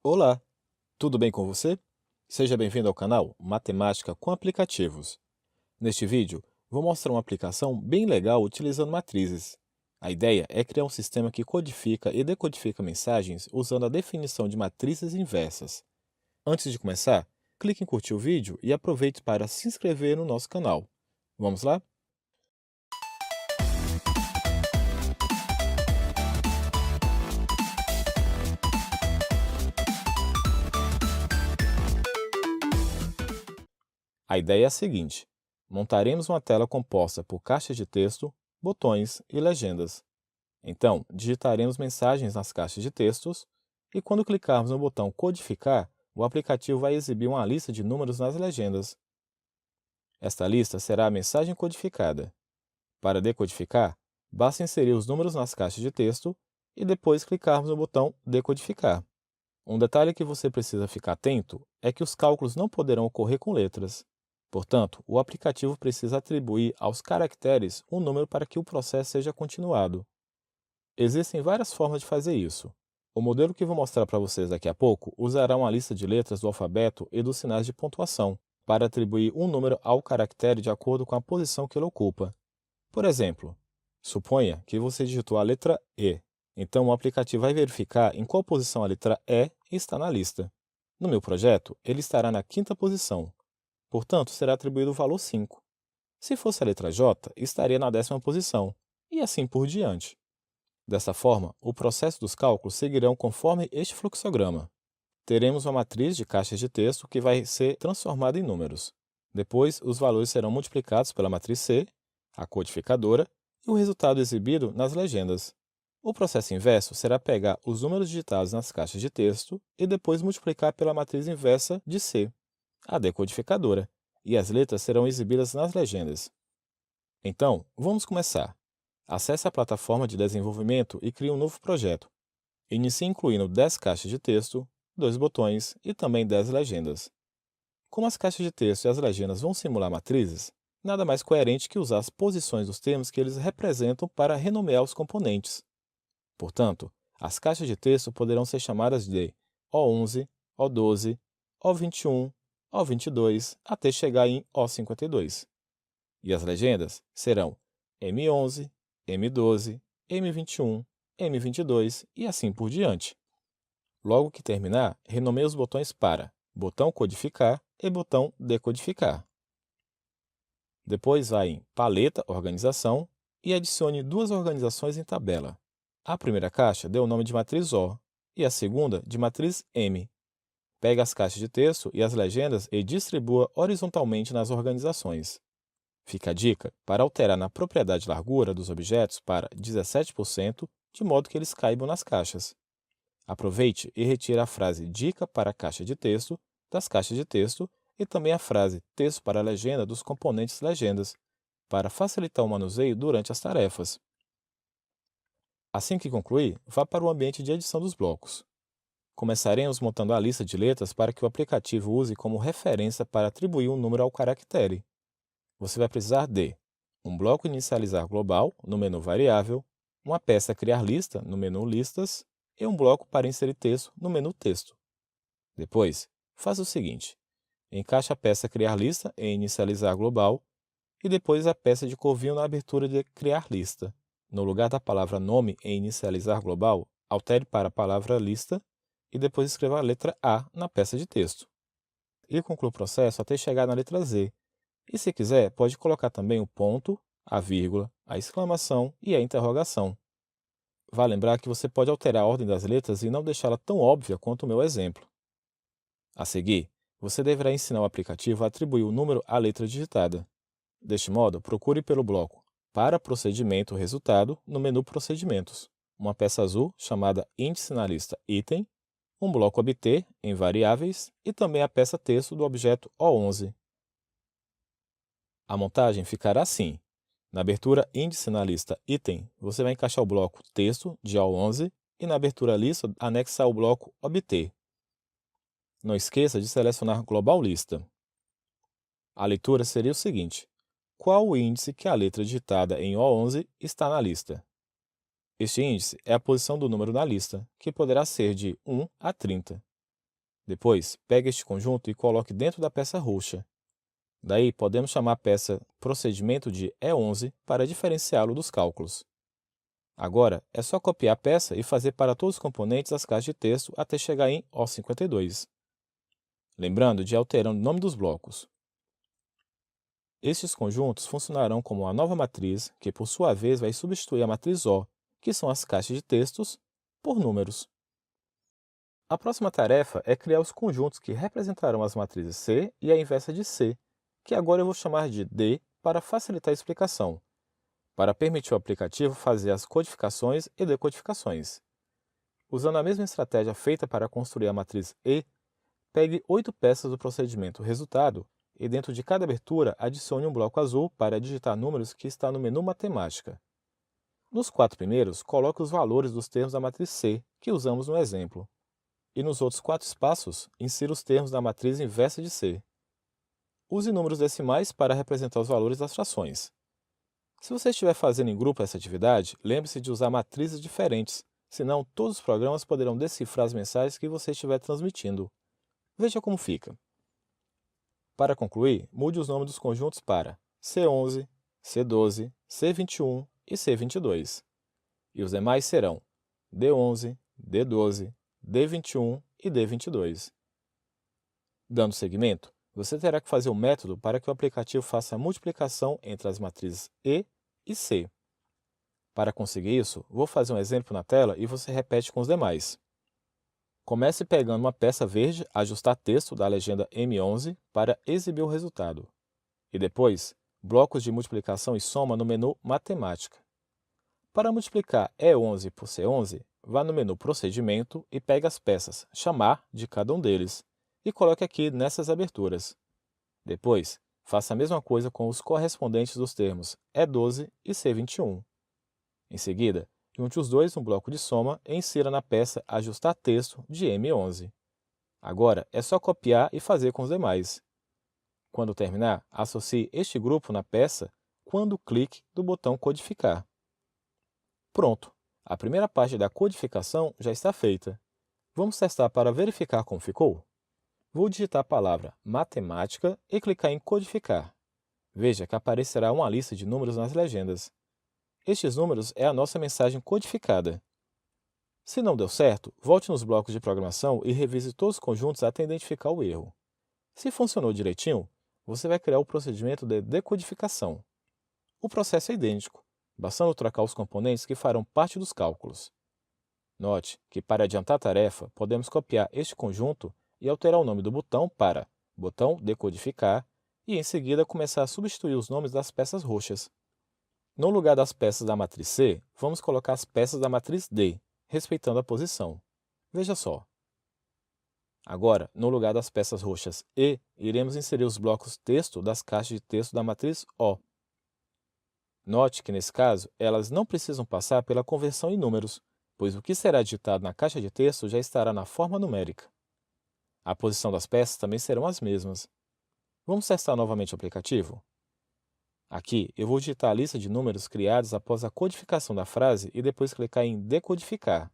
Olá, tudo bem com você? Seja bem-vindo ao canal Matemática com Aplicativos. Neste vídeo, vou mostrar uma aplicação bem legal utilizando matrizes. A ideia é criar um sistema que codifica e decodifica mensagens usando a definição de matrizes inversas. Antes de começar, clique em curtir o vídeo e aproveite para se inscrever no nosso canal. Vamos lá? A ideia é a seguinte: montaremos uma tela composta por caixas de texto, botões e legendas. Então, digitaremos mensagens nas caixas de textos e, quando clicarmos no botão Codificar, o aplicativo vai exibir uma lista de números nas legendas. Esta lista será a mensagem codificada. Para decodificar, basta inserir os números nas caixas de texto e depois clicarmos no botão Decodificar. Um detalhe que você precisa ficar atento é que os cálculos não poderão ocorrer com letras. Portanto, o aplicativo precisa atribuir aos caracteres um número para que o processo seja continuado. Existem várias formas de fazer isso. O modelo que vou mostrar para vocês daqui a pouco usará uma lista de letras do alfabeto e dos sinais de pontuação, para atribuir um número ao caractere de acordo com a posição que ele ocupa. Por exemplo, suponha que você digitou a letra E, então o aplicativo vai verificar em qual posição a letra E está na lista. No meu projeto, ele estará na quinta posição, portanto será atribuído o valor 5. Se fosse a letra J, estaria na 10ª posição, e assim por diante. Dessa forma, o processo dos cálculos seguirão conforme este fluxograma. Teremos uma matriz de caixas de texto que vai ser transformada em números. Depois, os valores serão multiplicados pela matriz C, a codificadora, e o resultado exibido nas legendas. O processo inverso será pegar os números digitados nas caixas de texto e depois multiplicar pela matriz inversa de C, a decodificadora, e as letras serão exibidas nas legendas. Então, vamos começar. Acesse a plataforma de desenvolvimento e crie um novo projeto. Inicie incluindo 10 caixas de texto, 2 botões e também 10 legendas. Como as caixas de texto e as legendas vão simular matrizes, nada mais coerente que usar as posições dos termos que eles representam para renomear os componentes. Portanto, as caixas de texto poderão ser chamadas de O11, O12, O21, O22, até chegar em O52. E as legendas serão M11, M12, M21, M22 e assim por diante. Logo que terminar, renomeie os botões para botão codificar e botão decodificar. Depois vá em Paleta Organização e adicione duas organizações em tabela. A primeira caixa dê o nome de matriz O e a segunda de matriz M. Pegue as caixas de texto e as legendas e distribua horizontalmente nas organizações. Fica a dica para alterar na propriedade largura dos objetos para 17%, de modo que eles caibam nas caixas. Aproveite e retire a frase Dica para a caixa de texto das caixas de texto e também a frase Texto para a legenda dos componentes legendas, para facilitar o manuseio durante as tarefas. Assim que concluir, vá para o ambiente de edição dos blocos. Começaremos montando a lista de letras para que o aplicativo use como referência para atribuir um número ao caractere. Você vai precisar de um bloco inicializar global no menu variável, uma peça criar lista no menu listas e um bloco para inserir texto no menu texto. Depois, faça o seguinte: encaixe a peça criar lista em inicializar global e depois a peça de covil na abertura de criar lista. No lugar da palavra nome em inicializar global, altere para a palavra lista e depois escreva a letra A na peça de texto. E conclua o processo até chegar na letra Z. E se quiser, pode colocar também o ponto, a vírgula, a exclamação e a interrogação. Vale lembrar que você pode alterar a ordem das letras e não deixá-la tão óbvia quanto o meu exemplo. A seguir, você deverá ensinar o aplicativo a atribuir o número à letra digitada. Deste modo, procure pelo bloco Para procedimento resultado no menu Procedimentos, uma peça azul chamada Índice na lista Item, um bloco Obter em Variáveis e também a peça texto do objeto O11. A montagem ficará assim. Na abertura Índice na lista Item, você vai encaixar o bloco Texto de O11 e na abertura Lista anexar o bloco Obter. Não esqueça de selecionar Global Lista. A leitura seria o seguinte: qual o índice que a letra digitada em O11 está na lista? Este índice é a posição do número na lista, que poderá ser de 1 a 30. Depois, pegue este conjunto e coloque dentro da peça roxa. Daí, podemos chamar a peça procedimento de E11 para diferenciá-lo dos cálculos. Agora, é só copiar a peça e fazer para todos os componentes das caixas de texto até chegar em O52. Lembrando de ir alterando o nome dos blocos. Estes conjuntos funcionarão como uma nova matriz, que por sua vez vai substituir a matriz O, que são as caixas de textos, por números. A próxima tarefa é criar os conjuntos que representarão as matrizes C e a inversa de C, que agora eu vou chamar de D para facilitar a explicação, para permitir ao aplicativo fazer as codificações e decodificações. Usando a mesma estratégia feita para construir a matriz E, pegue 8 peças do procedimento resultado e dentro de cada abertura adicione um bloco azul para digitar números que está no menu Matemática. Nos 4 primeiros, coloque os valores dos termos da matriz C, que usamos no exemplo. E nos outros 4 espaços, insira os termos da matriz inversa de C. Use números decimais para representar os valores das frações. Se você estiver fazendo em grupo essa atividade, lembre-se de usar matrizes diferentes, senão todos os programas poderão decifrar as mensagens que você estiver transmitindo. Veja como fica. Para concluir, mude os nomes dos conjuntos para C11, C12, C21 e C22. E os demais serão D11, D12, D21 e D22. Dando seguimento, você terá que fazer um método para que o aplicativo faça a multiplicação entre as matrizes E e C. Para conseguir isso, vou fazer um exemplo na tela e você repete com os demais. Comece pegando uma peça verde, ajustar texto da legenda M11 para exibir o resultado. E depois, blocos de multiplicação e soma no menu Matemática. Para multiplicar E11 por C11, vá no menu Procedimento e pegue as peças Chamar de cada um deles e coloque aqui nessas aberturas. Depois, faça a mesma coisa com os correspondentes dos termos E12 e C21. Em seguida, junte os dois no bloco de soma e insira na peça Ajustar texto de M11. Agora é só copiar e fazer com os demais. Quando terminar, associe este grupo na peça quando clique do botão Codificar. Pronto! A primeira parte da codificação já está feita. Vamos testar para verificar como ficou? Vou digitar a palavra matemática e clicar em codificar. Veja que aparecerá uma lista de números nas legendas. Estes números é a nossa mensagem codificada. Se não deu certo, volte nos blocos de programação e revise todos os conjuntos até identificar o erro. Se funcionou direitinho, você vai criar o procedimento de decodificação. O processo é idêntico, bastando trocar os componentes que farão parte dos cálculos. Note que, para adiantar a tarefa, podemos copiar este conjunto e alterar o nome do botão para botão decodificar e, em seguida, começar a substituir os nomes das peças roxas. No lugar das peças da matriz C, vamos colocar as peças da matriz D, respeitando a posição. Veja só. Agora, no lugar das peças roxas E, iremos inserir os blocos texto das caixas de texto da matriz O. Note que, nesse caso, elas não precisam passar pela conversão em números, pois o que será digitado na caixa de texto já estará na forma numérica. A posição das peças também serão as mesmas. Vamos testar novamente o aplicativo? Aqui, eu vou digitar a lista de números criados após a codificação da frase e depois clicar em Decodificar.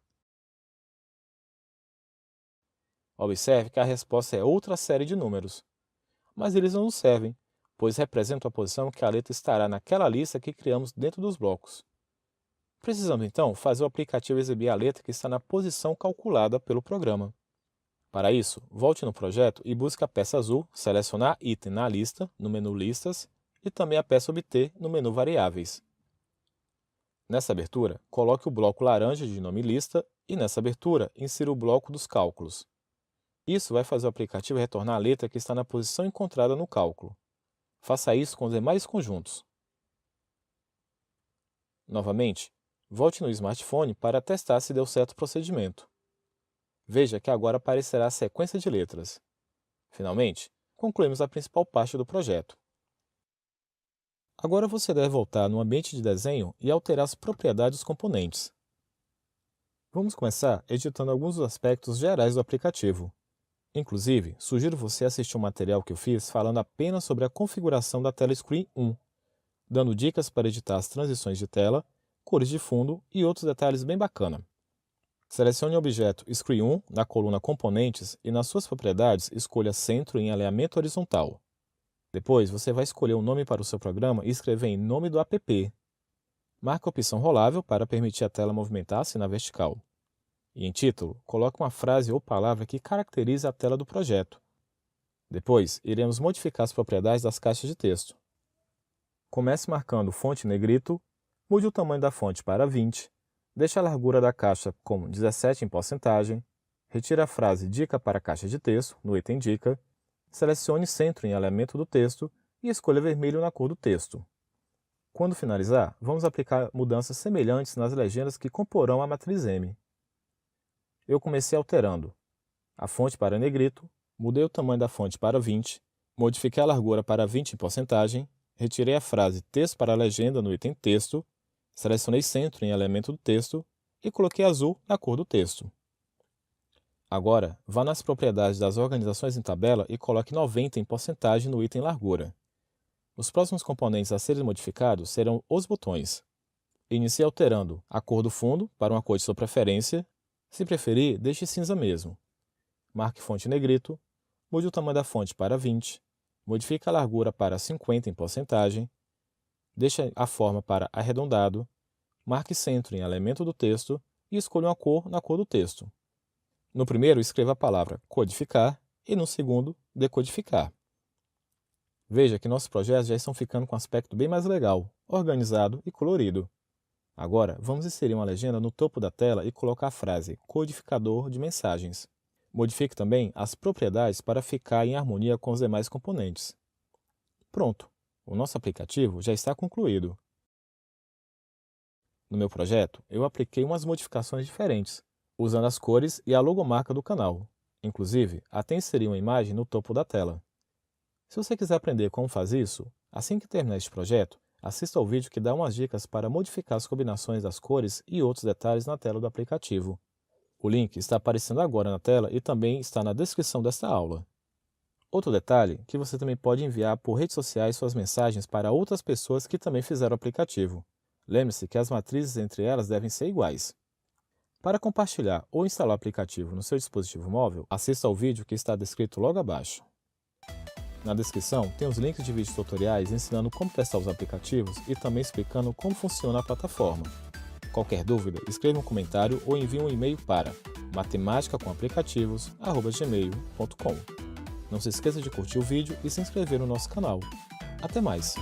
Observe que a resposta é outra série de números. Mas eles não nos servem, pois representam a posição que a letra estará naquela lista que criamos dentro dos blocos. Precisamos, então, fazer o aplicativo exibir a letra que está na posição calculada pelo programa. Para isso, volte no projeto e busque a peça azul, selecionar item na lista, no menu Listas, e também a peça Obter no menu Variáveis. Nessa abertura, coloque o bloco laranja de nome Lista e nessa abertura, insira o bloco dos cálculos. Isso vai fazer o aplicativo retornar a letra que está na posição encontrada no cálculo. Faça isso com os demais conjuntos. Novamente, volte no smartphone para testar se deu certo o procedimento. Veja que agora aparecerá a sequência de letras. Finalmente, concluímos a principal parte do projeto. Agora você deve voltar no ambiente de desenho e alterar as propriedades dos componentes. Vamos começar editando alguns dos aspectos gerais do aplicativo. Inclusive, sugiro você assistir um material que eu fiz falando apenas sobre a configuração da tela Screen 1, dando dicas para editar as transições de tela, cores de fundo e outros detalhes bem bacana. Selecione o objeto Screen1 na coluna Componentes e nas suas propriedades escolha Centro em alinhamento horizontal. Depois, você vai escolher um nome para o seu programa e escrever em nome do app. Marque a opção rolável para permitir a tela movimentar-se na vertical. E em título, coloque uma frase ou palavra que caracterize a tela do projeto. Depois, iremos modificar as propriedades das caixas de texto. Comece marcando fonte negrito, mude o tamanho da fonte para 20, deixe a largura da caixa como 17 em porcentagem, retire a frase Dica para a caixa de texto, no item Dica, selecione Centro em alinhamento do texto e escolha vermelho na cor do texto. Quando finalizar, vamos aplicar mudanças semelhantes nas legendas que comporão a matriz M. Eu comecei alterando a fonte para negrito, mudei o tamanho da fonte para 20, modifiquei a largura para 20 em porcentagem, retirei a frase Texto para a legenda no item Texto, selecionei Centro em alinhamento do texto e coloquei azul na cor do texto. Agora, vá nas propriedades das organizações em tabela e coloque 90 em porcentagem no item Largura. Os próximos componentes a serem modificados serão os botões. Inicie alterando a cor do fundo para uma cor de sua preferência. Se preferir, deixe cinza mesmo. Marque fonte negrito, mude o tamanho da fonte para 20, modifique a largura para 50 em porcentagem, deixe a forma para arredondado, marque centro em alinhamento do texto e escolha uma cor na cor do texto. No primeiro, escreva a palavra codificar e no segundo, decodificar. Veja que nossos projetos já estão ficando com um aspecto bem mais legal, organizado e colorido. Agora, vamos inserir uma legenda no topo da tela e colocar a frase codificador de mensagens. Modifique também as propriedades para ficar em harmonia com os demais componentes. Pronto! O nosso aplicativo já está concluído. No meu projeto, eu apliquei umas modificações diferentes, usando as cores e a logomarca do canal. Inclusive, até inseri uma imagem no topo da tela. Se você quiser aprender como fazer isso, assim que terminar este projeto, assista ao vídeo que dá umas dicas para modificar as combinações das cores e outros detalhes na tela do aplicativo. O link está aparecendo agora na tela e também está na descrição desta aula. Outro detalhe, que você também pode enviar por redes sociais suas mensagens para outras pessoas que também fizeram o aplicativo. Lembre-se que as matrizes entre elas devem ser iguais. Para compartilhar ou instalar o aplicativo no seu dispositivo móvel, assista ao vídeo que está descrito logo abaixo. Na descrição tem os links de vídeos tutoriais ensinando como testar os aplicativos e também explicando como funciona a plataforma. Qualquer dúvida, escreva um comentário ou envie um e-mail para matematicacomaplicativos@gmail.com. Não se esqueça de curtir o vídeo e se inscrever no nosso canal. Até mais!